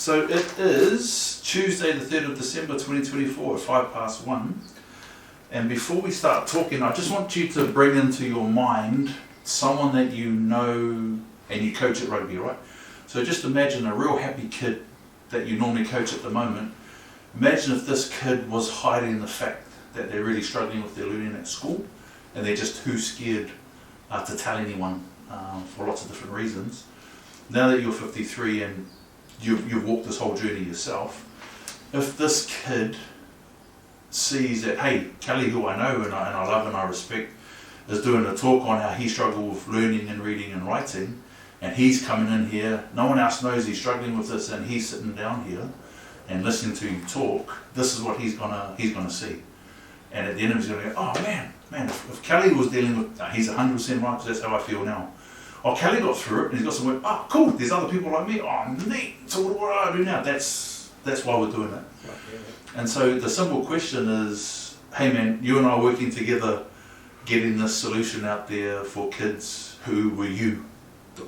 So it is Tuesday the 3rd of December 2024 at 1:05. And before we start talking, I just want you to bring into your mind someone that you know and you coach at rugby, right? So just imagine a real happy kid that you normally coach at the moment. Imagine if this kid was hiding the fact that they're really struggling with their learning at school and they're just too scared to tell anyone for lots of different reasons. Now that you're 53 and you've walked this whole journey yourself, if this kid sees that, hey, Kelly, who I know and I love and I respect, is doing a talk on how he struggled with learning and reading and writing, and he's coming in here, no one else knows he's struggling with this, and he's sitting down here and listening to you talk, this is what he's gonna see. And at the end of it, he's gonna go, oh man, if Kelly was dealing with, he's 100% right, because that's how I feel now. Oh, Kelly got through it, and he's got some work, oh cool, there's other people like me, oh neat, so what do I do now? That's why we're doing it. And so the simple question is, hey man, you and I are working together, getting this solution out there for kids who were you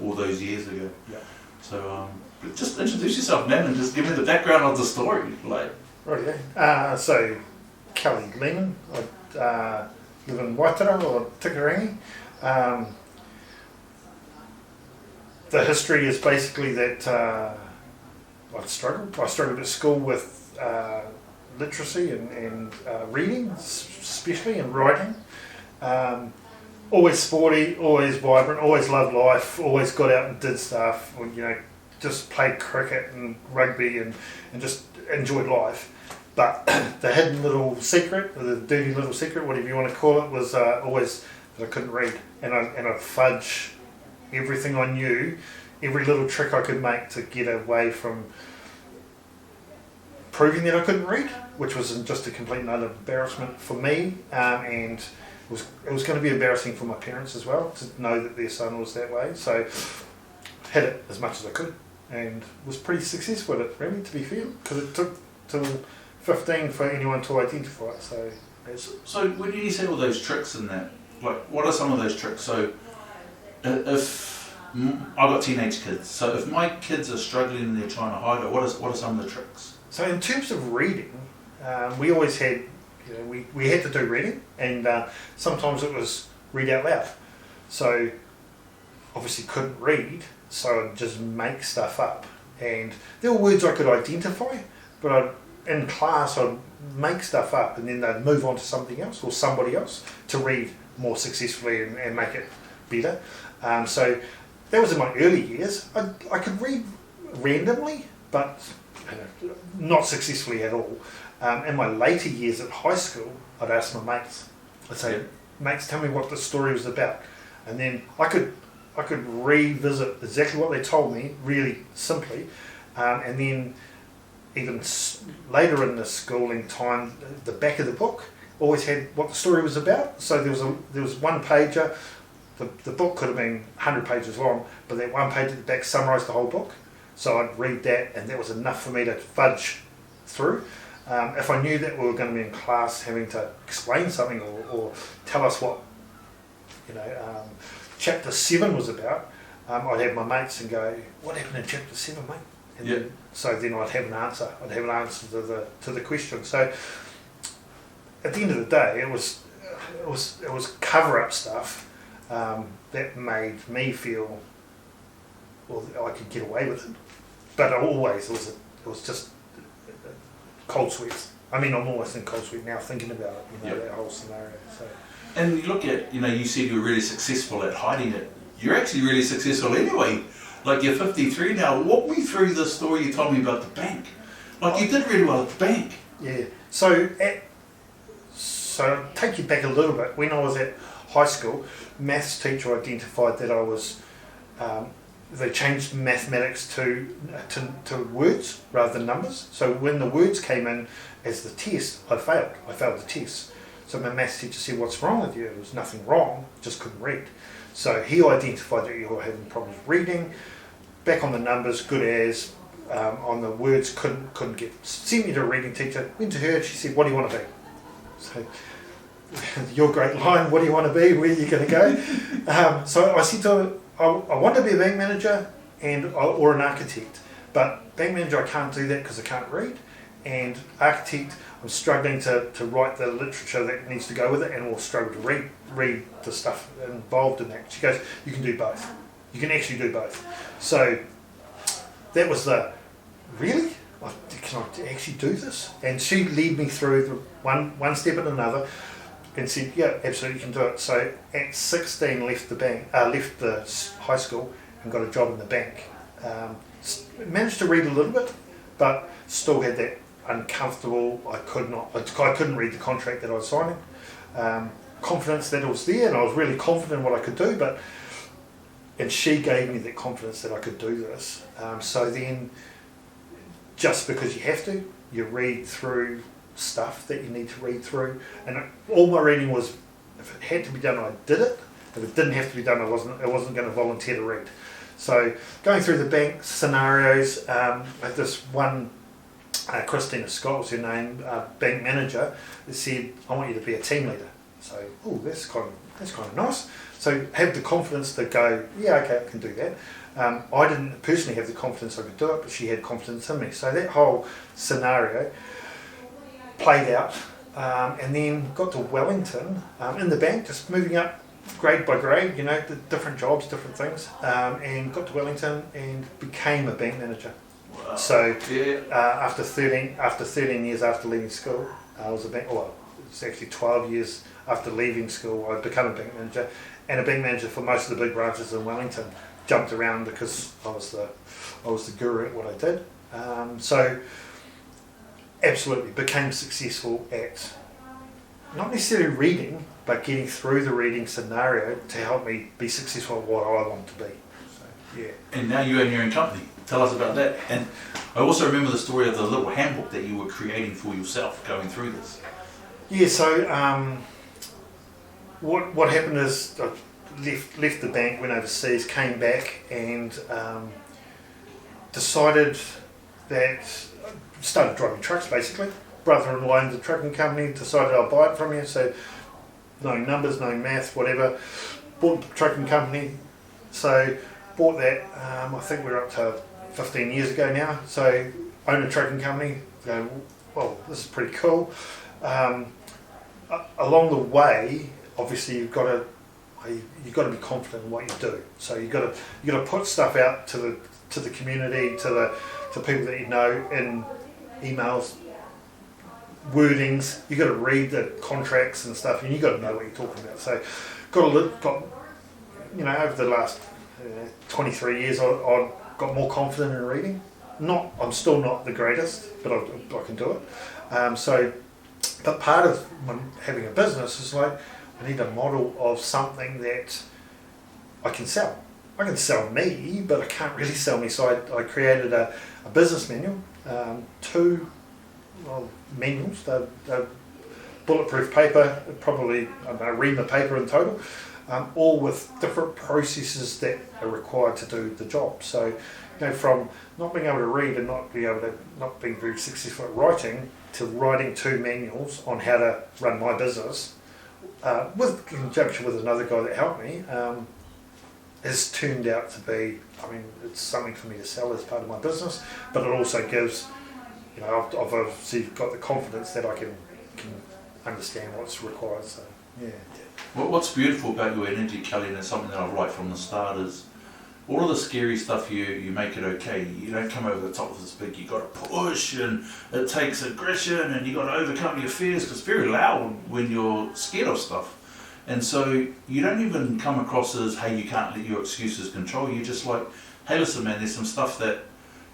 all those years ago. Yeah. So just introduce yourself, man, and just give me the background of the story. Like, Right, yeah. So, Kelly Lehmann, I live in Waitara or Tikarangi. The history is basically that I struggled. I struggled at school with literacy and reading, especially, and writing. Always sporty, always vibrant, always loved life, always got out and did stuff, just played cricket and rugby and just enjoyed life. But the hidden little secret, or the dirty little secret, whatever you want to call it, was always that I couldn't read. And I'd fudge everything I knew, every little trick I could make to get away from proving that I couldn't read, which was just a complete and utter embarrassment for me, and it was going to be embarrassing for my parents as well to know that their son was that way. So hid it as much as I could, and was pretty successful at it, really, to be fair, because it took till 15 for anyone to identify it. So when you say all those tricks and that, like, what are some of those tricks? So if I've got teenage kids, so if my kids are struggling and they're trying to hide it, what are some of the tricks? So in terms of reading, we always had, we had to do reading, and sometimes it was read out loud. So obviously couldn't read, so I'd just make stuff up. And there were words I could identify, but in class I'd make stuff up, and then they'd move on to something else or somebody else to read more successfully and make it better. So that was in my early years. I could read randomly, but not successfully at all. In my later years at high school, I'd ask my mates. I'd say, mates, tell me what the story was about. And then I could revisit exactly what they told me, really simply. And then even later in the schooling time, the back of the book always had what the story was about. So there was one pager. The book could have been 100 pages long, but that one page at the back summarised the whole book. So I'd read that, and that was enough for me to fudge through. If I knew that we were going to be in class having to explain something or tell us what chapter 7 was about, I'd have my mates and go, what happened in chapter 7, mate? And then I'd have an answer. I'd have an answer to the question. So at the end of the day, it was cover-up stuff that made me feel, well, I could get away with it. But always it was just cold sweats. I mean, I'm almost in cold sweat now thinking about it, that whole scenario. So. And you look at, you said you were really successful at hiding it. You're actually really successful anyway. Like, you're 53 now. Walk me through the story you told me about the bank. Like, you did really well at the bank. Yeah. So I'll take you back a little bit. When I was at high school, maths teacher identified that I was, they changed mathematics to words rather than numbers. So when the words came in as the test, I failed. I failed the test. So my maths teacher said, what's wrong with you? There was nothing wrong, just couldn't read. So he identified that you were having problems reading. Back on the numbers, good as. On the words, couldn't get. Sent me to a reading teacher. Went to her. She said, "What do you want to be?" So, your great line. What do you want to be? Where are you going to go? So I said to her, I want to be a bank manager or an architect. But bank manager, I can't do that because I can't read. And architect, I'm struggling to write the literature that needs to go with it, and will struggle to read the stuff involved in that. She goes, you can do both. You can actually do both. So that was really? Can I actually do this? And she led me through one step and another, and said, yeah, absolutely, you can do it. So at 16, left the high school and got a job in the bank. Managed to read a little bit, but still had that uncomfortable. I couldn't read the contract that I was signing. Confidence that it was there, and I was really confident in what I could do. And she gave me that confidence that I could do this. So then, just because you have to, you read through stuff that you need to read through. And all my reading was, if it had to be done, I did it. If it didn't have to be done, I wasn't going to volunteer to read. So going through the bank scenarios, I had this one, Christina Scott was her name, bank manager, that said, I want you to be a team leader. So, that's kind of nice. So have the confidence to go, yeah, okay, I can do that. I didn't personally have the confidence I could do it, but she had confidence in me. So that whole scenario played out, and then got to Wellington in the bank, just moving up grade by grade, the different jobs, different things, and got to Wellington and became a bank manager. Wow. So after 13 years after leaving school, I was it's actually 12 years after leaving school, I'd become a bank manager, and a bank manager for most of the big branches in Wellington. Jumped around because I was the guru at what I did. So absolutely became successful at not necessarily reading, but getting through the reading scenario to help me be successful at what I want to be. So, yeah. And now you own your own company. Tell us about that. And I also remember the story of the little handbook that you were creating for yourself going through this. Yeah, so what happened is I left the bank, went overseas, came back, and decided that started driving trucks basically. Brother-in-law owned the trucking company, decided I'll buy it from you, so no numbers, no math, whatever. Bought the trucking company, so bought that, I think we're up to 15 years ago now, so own a trucking company, go, well, this is pretty cool. Along the way, obviously you've got to be confident in what you do. So you got to put stuff out to the community, to people that you know, in emails, wordings. You got to read the contracts and stuff, and you got to know what you're talking about. So got over the last 23 years, I got more confident in reading. I'm still not the greatest, but I can do it. But part of having a business is like, I need a model of something that I can sell. I can sell me, but I can't really sell me. So I created a business manual, two manuals. They're bulletproof paper, probably a ream of paper in total, all with different processes that are required to do the job. So, from not being able to read and not being very successful at writing, to writing two manuals on how to run my business, with conjunction with another guy that helped me, has turned out to be, it's something for me to sell as part of my business, but it also gives, I've obviously got the confidence that I can understand what's required, so yeah. What's beautiful about your energy, Kelly, and it's something that I write from the start, is all of the scary stuff you make it okay. You don't come over the top of this big, you got to push, and it takes aggression, and you got to overcome your fears, because it's very loud when you're scared of stuff. And so you don't even come across as, hey, you can't let your excuses control you. You're just like, hey, listen, man, there's some stuff that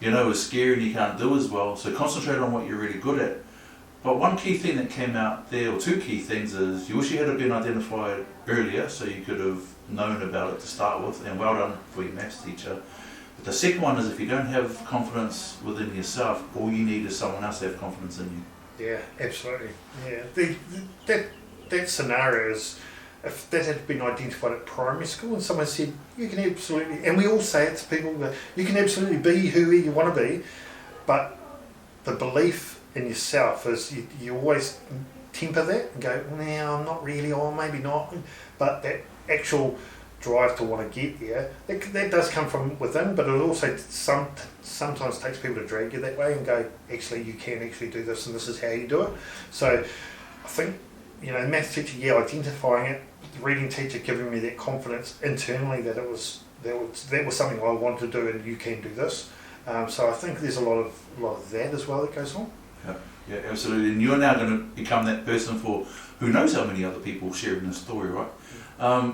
is scary and you can't do as well, so concentrate on what you're really good at. But one key thing that came out there, or two key things, is you wish you had been identified earlier so you could have known about it to start with, and well done for your maths teacher. But the second one is, if you don't have confidence within yourself, all you need is someone else to have confidence in you. Yeah, absolutely. Yeah, that scenario is, if that had been identified at primary school and someone said, you can absolutely, and we all say it to people, that you can absolutely be who you want to be, but the belief in yourself is you always temper that and go, no, I'm not really, or maybe not, but that actual drive to want to get there. That does come from within, but it also sometimes takes people to drag you that way and go, actually, you can actually do this, and this is how you do it. So I think, maths teacher, identifying it, the reading teacher giving me that confidence internally that that was something I wanted to do, and you can do this. So I think there's a lot of that as well that goes on. Yeah, absolutely. And you're now going to become that person for who knows how many other people sharing this story, right?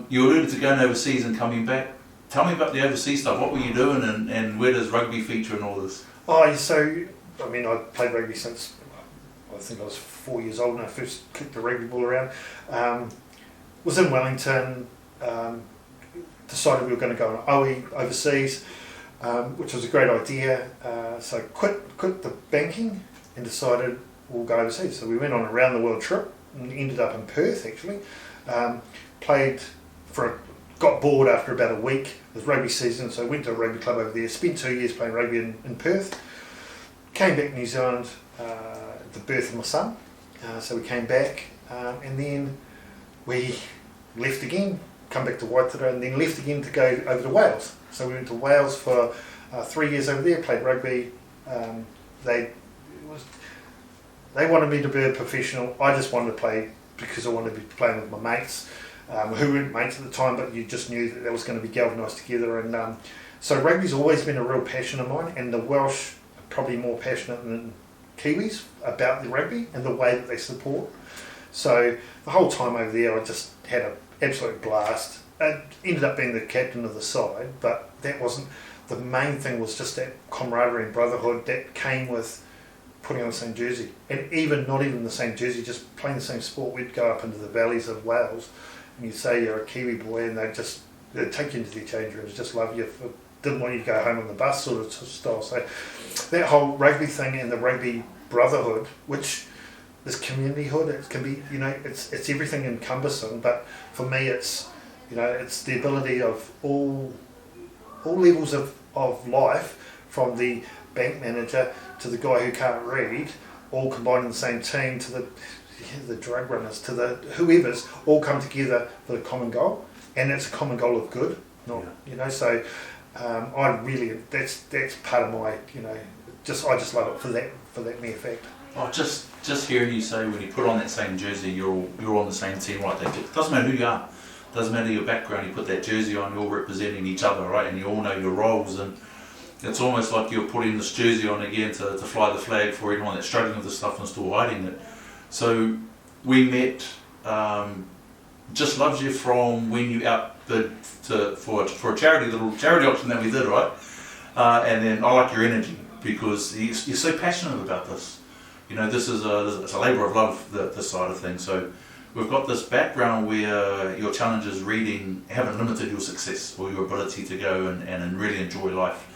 You alluded to going overseas and coming back. Tell me about the overseas stuff. What were you doing, and where does rugby feature in all this? I played rugby since I think I was 4 years old when I first kicked the rugby ball around. Was in Wellington, decided we were going to go on OE overseas, which was a great idea. So quit the banking and decided we'll go overseas. So we went on a round the world trip and ended up in Perth actually. Got bored after about a week with rugby season, so I went to a rugby club over there, spent 2 years playing rugby in Perth, came back to New Zealand at the birth of my son, so we came back and then we left again, come back to Waitara and then left again to go over to Wales. So we went to Wales for 3 years over there, played rugby. They wanted me to be a professional, I just wanted to play because I wanted to be playing with my mates. Who weren't mates at the time, but you just knew that was going to be galvanised together. And so rugby's always been a real passion of mine, and the Welsh are probably more passionate than Kiwis about the rugby and the way that they support. So the whole time over there, I just had an absolute blast. I ended up being the captain of the side, but that wasn't the main thing. Was just that camaraderie and brotherhood that came with putting on the same jersey, and not even the same jersey, just playing the same sport. We'd go up into the valleys of Wales. And you say you're a Kiwi boy, and they'd take you into their change rooms, just love you, didn't want you to go home on the bus sort of style. So that whole rugby thing and the rugby brotherhood, which is communityhood, it can be, it's everything encompassing. But for me, it's the ability of all levels of life, from the bank manager to the guy who can't read, all combined in the same team, to the drug runners, to the whoever's, all come together for the common goal, and it's a common goal of good. So I really, that's part of my, I just love it for that mere fact. Oh, just hearing you say when you put on that same jersey, you're on the same team, right? It doesn't matter who you are, doesn't matter your background. You put that jersey on, you're all representing each other, right? And you all know your roles, and it's almost like you're putting this jersey on again to fly the flag for anyone that's struggling with this stuff and still hiding it. So we met, just loves you from when you outbid for a little charity auction that we did, right? And then I like your energy because you're so passionate about this. This is it's a labour of love, this side of things. So we've got this background where your challenges reading haven't limited your success or your ability to go and really enjoy life.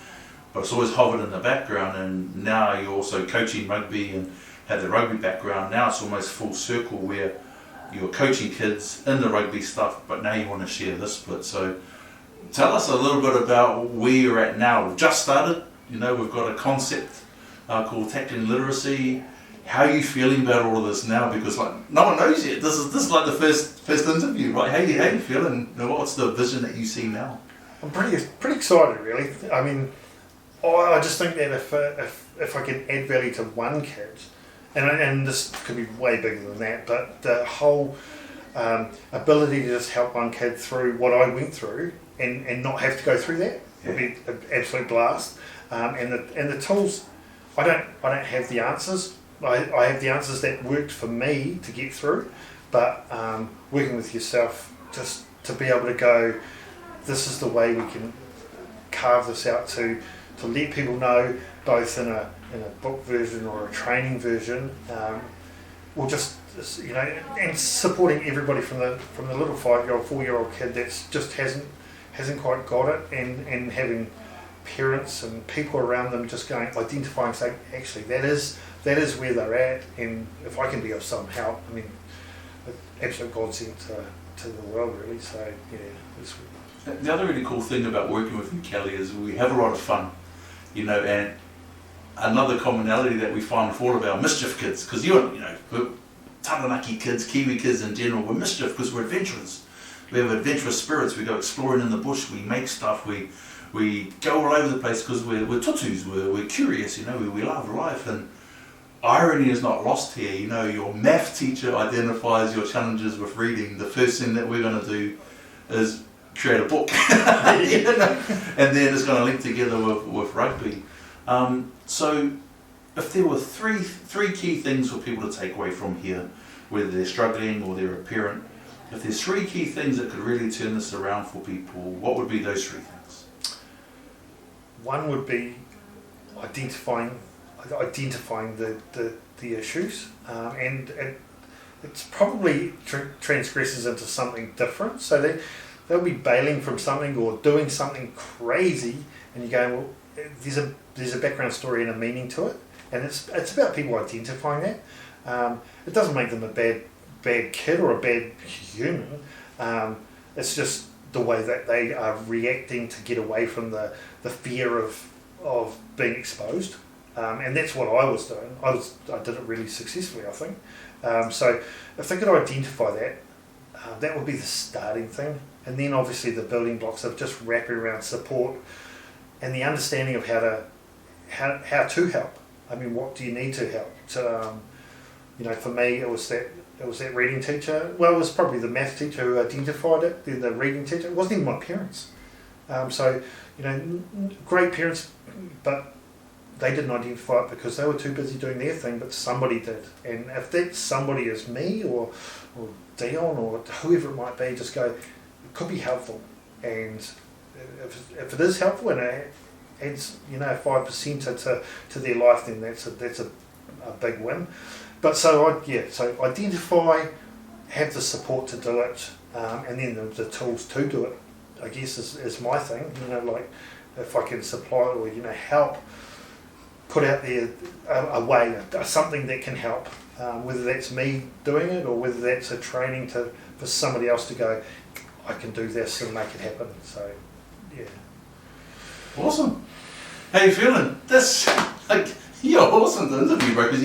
But it's always hovered in the background, and now you're also coaching rugby and had the rugby background. Now it's almost full circle where you're coaching kids in the rugby stuff, but now you want to share this split. So tell us a little bit about where you're at now. We've just started, we've got a concept called tackling illiteracy. How are you feeling about all of this now? Because no one knows yet. This is like the first interview, right? How you feeling? What's the vision that you see now? I'm pretty excited, really. I mean, I just think that if I can add value to one kid, and this could be way bigger than that, but the whole ability to just help one kid through what I went through and not have to go through that would be an absolute blast. And the tools, I don't have the answers. I have the answers that worked for me to get through, but working with yourself just to be able to go, this is the way we can carve this out to let people know, both in a book version or a training version, or just and supporting everybody from the little 5-year-old, 4-year-old kid that's just hasn't quite got it, and having parents and people around them just identifying, saying, actually that is where they're at, and if I can be of some help, I mean, absolute godsend to the world, really. So yeah. The other really cool thing about working with you, Kelly, is we have a lot of fun, and another commonality that we find with all of our mischief kids, because we're Taranaki kids, Kiwi kids in general, we're mischief because we're adventurous. We have adventurous spirits. We go exploring in the bush. We make stuff. We go all over the place because we're tutus. We're curious. We love life. And irony is not lost here. Your math teacher identifies your challenges with reading. The first thing that we're going to do is create a book, and then it's going to link together with rugby. So if there were three key things for people to take away from here, whether they're struggling or they're a parent, if there's three key things that could really turn this around for people, what would be those three things? One would be identifying the issues, and it's probably transgresses into something different. So they'll be bailing from something or doing something crazy, and you go, well, there's a background story and a meaning to it, and it's about people identifying that. It doesn't make them a bad kid or a bad human. It's just the way that they are reacting to get away from the fear of being exposed. And that's what I was doing. I did it really successfully, I think. So if they could identify that, that would be the starting thing. And then obviously the building blocks of just wrapping around support and the understanding of how to help. I mean, what do you need to help? For me, it was that reading teacher. Well, it was probably the math teacher who identified it. Then the reading teacher. It wasn't even my parents. Great parents, but they didn't identify it because they were too busy doing their thing, but somebody did. And if that somebody is me or Dion or whoever it might be, just go, it could be helpful. And if it is helpful and it adds 5% to their life, then that's a big win. But so identify, have the support to do it, and then the tools to do it, I guess is my thing. Like if I can supply or help put out there a way, something that can help, whether that's me doing it or whether that's a training for somebody else to go, I can do this and make it happen. So, yeah. Awesome. How you feeling? You're awesome to interview, bro, because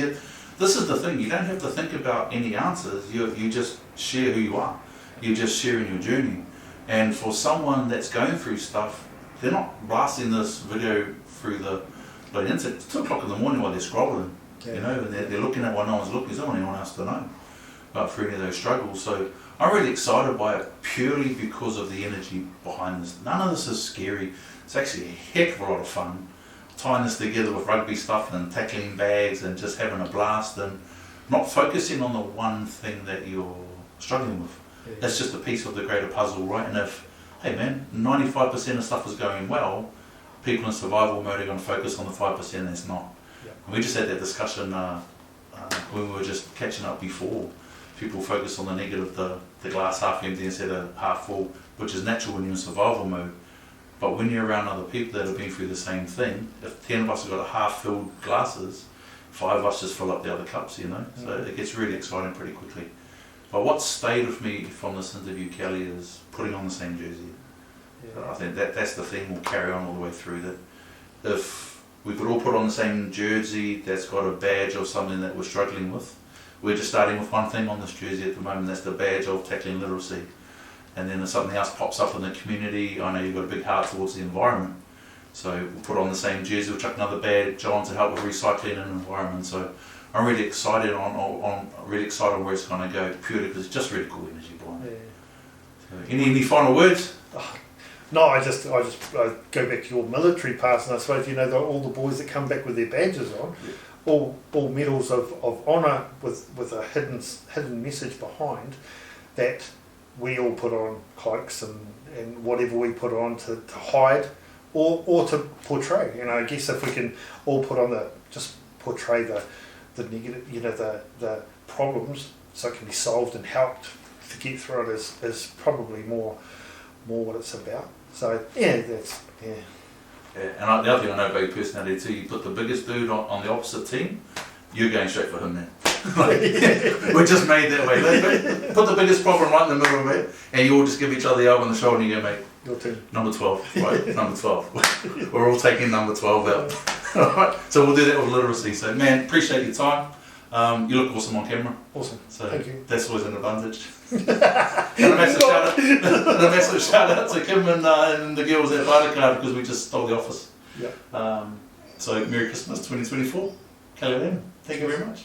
this is the thing. You don't have to think about any answers. You just share who you are. You're just sharing your journey. And for someone that's going through stuff, they're not blasting this video through the internet. It's 2 o'clock in the morning while they're scrolling, and they're looking at what no one's looking. There's not anyone else to know about through any of those struggles. So I'm really excited by it purely because of the energy behind this. None of this is scary. It's actually a heck of a lot of fun. Tying this together with rugby stuff and tackling bags and just having a blast and not focusing on the one thing that you're struggling with. Yeah. That's just a piece of the greater puzzle, right? And if, 95% of stuff is going well, people in survival mode are going to focus on the 5% that's not. Yeah. And we just had that discussion when we were just catching up before. People focus on the negative, the glass half empty instead of half full, which is natural when you're in survival mode. But when you're around other people that have been through the same thing, if 10 of us have got half-filled glasses, 5 of us just fill up the other cups, So it gets really exciting pretty quickly. But what stayed with me from this interview, Kelly, is putting on the same jersey. Yeah. I think that's the thing we'll carry on all the way through. That if we could all put on the same jersey that's got a badge of something that we're struggling with, we're just starting with one thing on this jersey at the moment, that's the badge of tackling literacy. And then if something else pops up in the community, I know you've got a big heart towards the environment. So we'll put on the same jersey, we'll chuck another badge on to help with recycling and environment. So I'm really excited on where it's going to go, purely because it's just really cool energy behind it. Yeah. So any final words? No, I just go back to your military parts, and I suppose all the boys that come back with their badges on, all medals of honour with a hidden message behind that. We all put on cloaks and whatever we put on to hide or to portray. I guess if we can all put on just portray the negative, the problems, so it can be solved and helped to get through it is probably more what it's about. So that's. Yeah, and the other thing I know about your personality too, you put the biggest dude on the opposite team, you're going straight for him then. We're just made that way. Put the biggest problem right in the middle of it, and you all just give each other the elbow on the shoulder and you go, mate, your team. Number 12, right? Number 12. We're all taking number 12 out. Alright, so we'll do that with literacy. So man, appreciate your time. You look awesome on camera. Awesome. So Thank you. that's always an advantage. And a massive shout out to Kim and the girls at Barnacard because we just stole the office. Yeah. So Merry Christmas 2024. Kelly Lehmann. Thank you very much.